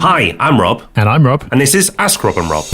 Hi, I'm Rob. And I'm Rob. And this is Ask Rob and Rob.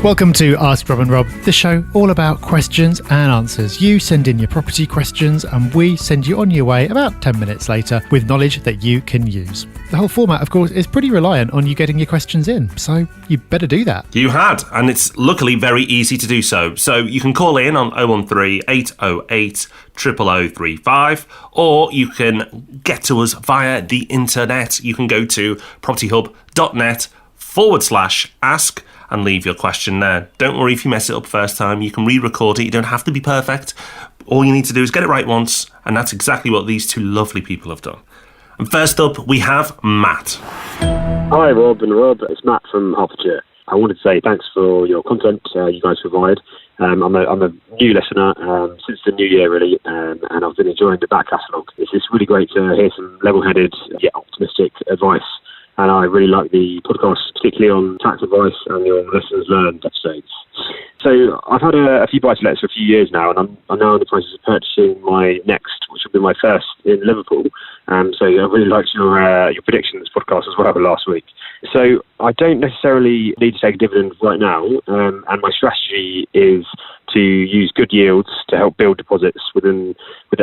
Welcome to Ask Rob and Rob, the show all about questions and answers. You send in your property questions and we send you on your way about 10 minutes later with knowledge that you can use. The whole format, of course, is pretty reliant on you getting your questions in, so you better do that. You had, and it's luckily very easy to do so. So you can call in on 013 808 0035, or you can get to us via the internet. You can go to propertyhub.net/ask and leave your question there. Don't worry if you mess it up first time. You can re-record it. You don't have to be perfect. All you need to do is get it right once, and that's exactly what these two lovely people have done. And first up, we have Matt. Hi, Rob and Rob. It's Matt from Hertfordshire. I wanted to say thanks for your content you guys provide. I'm a new listener since the new year, really, and I've been enjoying the back catalogue. It's just really great to hear some level-headed yet optimistic advice. And I really like the podcast, particularly on tax advice and your lessons learned episodes. So I've had a few buy-to-lets for a few years now, and I'm now in the process of purchasing my next, which will be my first in Liverpool. So I really liked your predictions podcast as well last week. So I don't necessarily need to take a dividend right now, and my strategy is to use good yields to help build deposits with the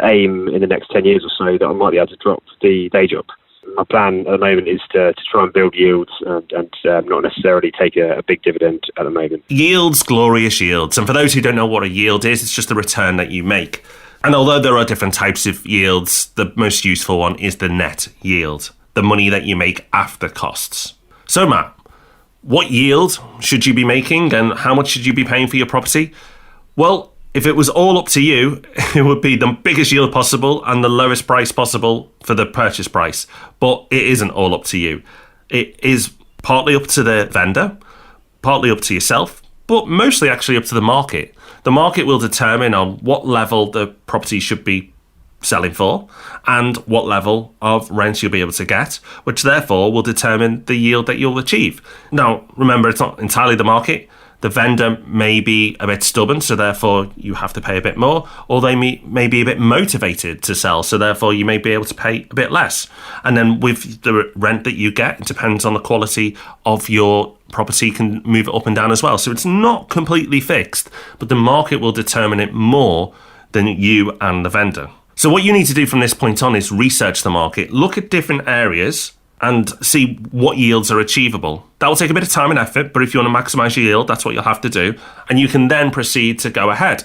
aim in the next 10 years or so that I might be able to drop the day job. My plan at the moment is to try and build yields and not necessarily take a big dividend at the moment. Yields, glorious yields. And for those who don't know what a yield is, it's just the return that you make. And although there are different types of yields, the most useful one is the net yield, the money that you make after costs. So Matt, what yield should you be making and how much should you be paying for your property? Well, if it was all up to you, it would be the biggest yield possible and the lowest price possible for the purchase price. But it isn't all up to you. It is partly up to the vendor, partly up to yourself, but mostly actually up to the market. The market will determine on what level the property should be selling for and what level of rent you'll be able to get, which therefore will determine the yield that you'll achieve. Now, remember, it's not entirely the market. The vendor may be a bit stubborn, so therefore you have to pay a bit more, or they may be a bit motivated to sell, so therefore you may be able to pay a bit less. And then with the rent that you get, it depends on the quality of your property, can move it up and down as well. So it's not completely fixed, but the market will determine it more than you and the vendor. So what you need to do from this point on is research the market, look at different areas, and see what yields are achievable. That will take a bit of time and effort, but if you want to maximise your yield, that's what you'll have to do. And you can then proceed to go ahead.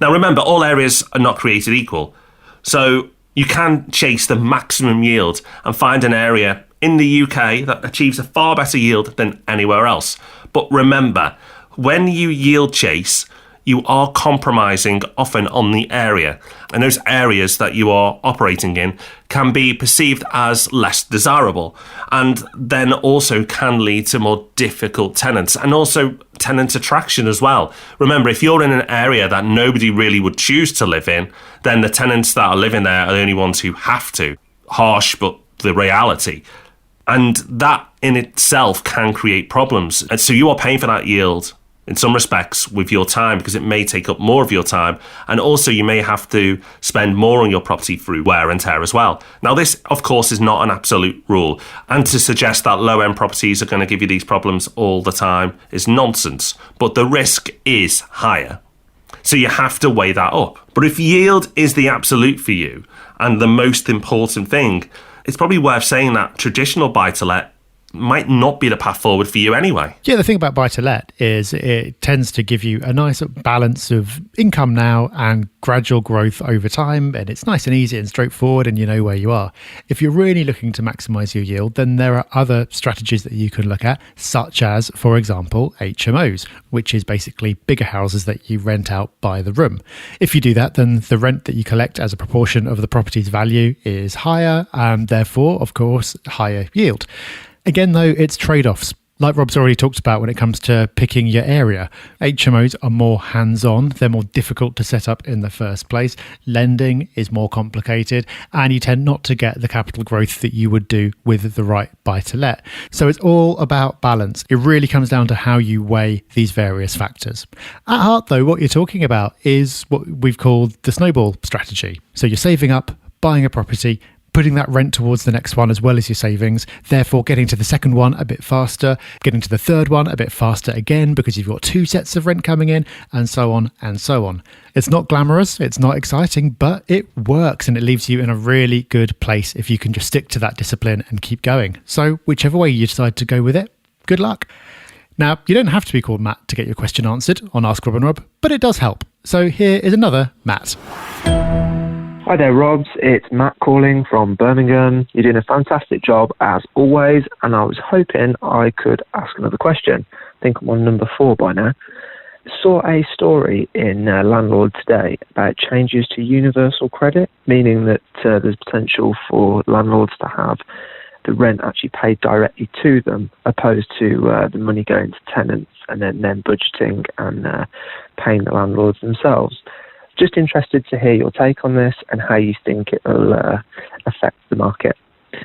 Now remember, all areas are not created equal. So you can chase the maximum yield and find an area in the UK that achieves a far better yield than anywhere else. But remember, when you yield chase, you are compromising often on the area. And those areas that you are operating in can be perceived as less desirable and then also can lead to more difficult tenants and also tenant attraction as well. Remember, if you're in an area that nobody really would choose to live in, then the tenants that are living there are the only ones who have to. Harsh, but the reality. And that in itself can create problems. And so you are paying for that yield in some respects with your time, because it may take up more of your time, and also you may have to spend more on your property through wear and tear as well. Now this, of course, is not an absolute rule, and to suggest that low-end properties are going to give you these problems all the time is nonsense, but the risk is higher. So you have to weigh that up. But if yield is the absolute for you and the most important thing, it's probably worth saying that traditional buy-to-let might not be the path forward for you anyway. Yeah, the thing about buy-to-let is it tends to give you a nice balance of income now and gradual growth over time, and it's nice and easy and straightforward and you know where you are. If you're really looking to maximise your yield, then there are other strategies that you can look at, such as, for example, HMOs, which is basically bigger houses that you rent out by the room. If you do that, then the rent that you collect as a proportion of the property's value is higher and therefore, of course, higher yield. Again, though, it's trade-offs. Like Rob's already talked about when it comes to picking your area. HMOs are more hands-on, they're more difficult to set up in the first place. Lending is more complicated, and you tend not to get the capital growth that you would do with the right buy-to-let. So it's all about balance. It really comes down to how you weigh these various factors. At heart, though, what you're talking about is what we've called the snowball strategy. So you're saving up, buying a property, putting that rent towards the next one as well as your savings, therefore getting to the second one a bit faster, getting to the third one a bit faster again because you've got 2 sets of rent coming in, and so on and so on. It's not glamorous, it's not exciting, but it works and it leaves you in a really good place if you can just stick to that discipline and keep going. So whichever way you decide to go with it, good luck. Now, you don't have to be called Matt to get your question answered on Ask Rob and Rob, but it does help. So here is another Matt. Hi there, Robs. It's Matt calling from Birmingham. You're doing a fantastic job as always, and I was hoping I could ask another question. I think I'm on number 4 by now. Saw a story in Landlord Today about changes to Universal Credit, meaning that there's potential for landlords to have the rent actually paid directly to them, opposed to the money going to tenants and then them budgeting and paying the landlords themselves. Just interested to hear your take on this and how you think it will affect the market.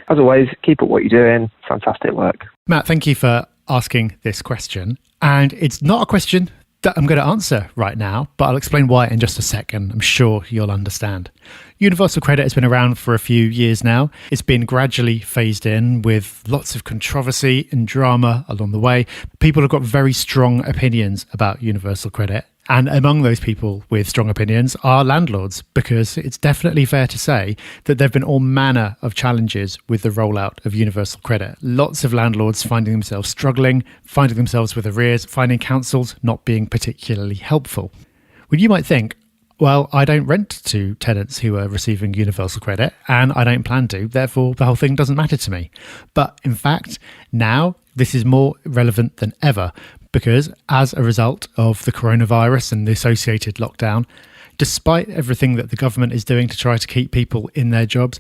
As always, keep up what you're doing. Fantastic work. Matt, thank you for asking this question. And it's not a question that I'm going to answer right now, but I'll explain why in just a second. I'm sure you'll understand. Universal Credit has been around for a few years now. It's been gradually phased in with lots of controversy and drama along the way. People have got very strong opinions about Universal Credit. And among those people with strong opinions are landlords, because it's definitely fair to say that there have been all manner of challenges with the rollout of Universal Credit. Lots of landlords finding themselves struggling, finding themselves with arrears, finding councils not being particularly helpful. Well, you might think, well, I don't rent to tenants who are receiving Universal Credit, and I don't plan to, therefore the whole thing doesn't matter to me. But in fact, now this is more relevant than ever, because as a result of the coronavirus and the associated lockdown, despite everything that the government is doing to try to keep people in their jobs,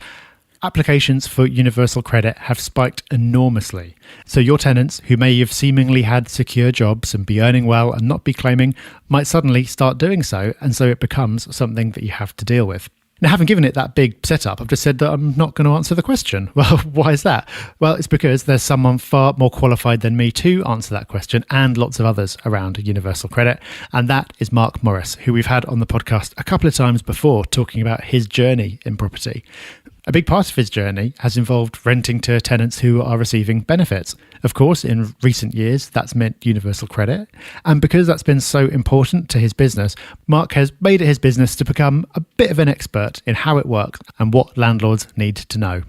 applications for Universal Credit have spiked enormously. So your tenants, who may have seemingly had secure jobs and be earning well and not be claiming, might suddenly start doing so, and so it becomes something that you have to deal with. Now, having given it that big setup, I've just said that I'm not going to answer the question. Well, why is that? Well, it's because there's someone far more qualified than me to answer that question, and lots of others around Universal Credit. And that is Mark Morris, who we've had on the podcast a couple of times before, talking about his journey in property. A big part of his journey has involved renting to tenants who are receiving benefits. Of course, in recent years, that's meant Universal Credit. And because that's been so important to his business, Mark has made it his business to become a bit of an expert in how it works and what landlords need to know.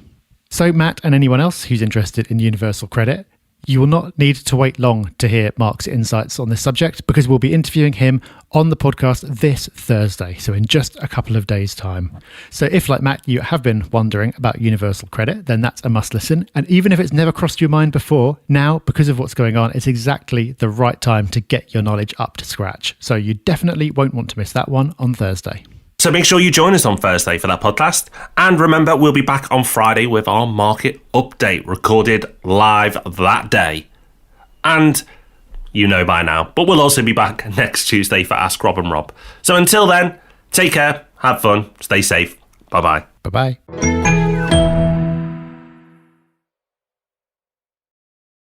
So Matt and anyone else who's interested in Universal Credit, you will not need to wait long to hear Mark's insights on this subject, because we'll be interviewing him on the podcast this Thursday, so in just a couple of days' time. So if, like Matt, you have been wondering about Universal Credit, then that's a must listen. And even if it's never crossed your mind before, now, because of what's going on, it's exactly the right time to get your knowledge up to scratch. So you definitely won't want to miss that one on Thursday. So make sure you join us on Thursday for that podcast. And remember, we'll be back on Friday with our market update, recorded live that day. And you know by now, but we'll also be back next Tuesday for Ask Rob and Rob. So until then, take care, have fun, stay safe. Bye-bye. Bye-bye.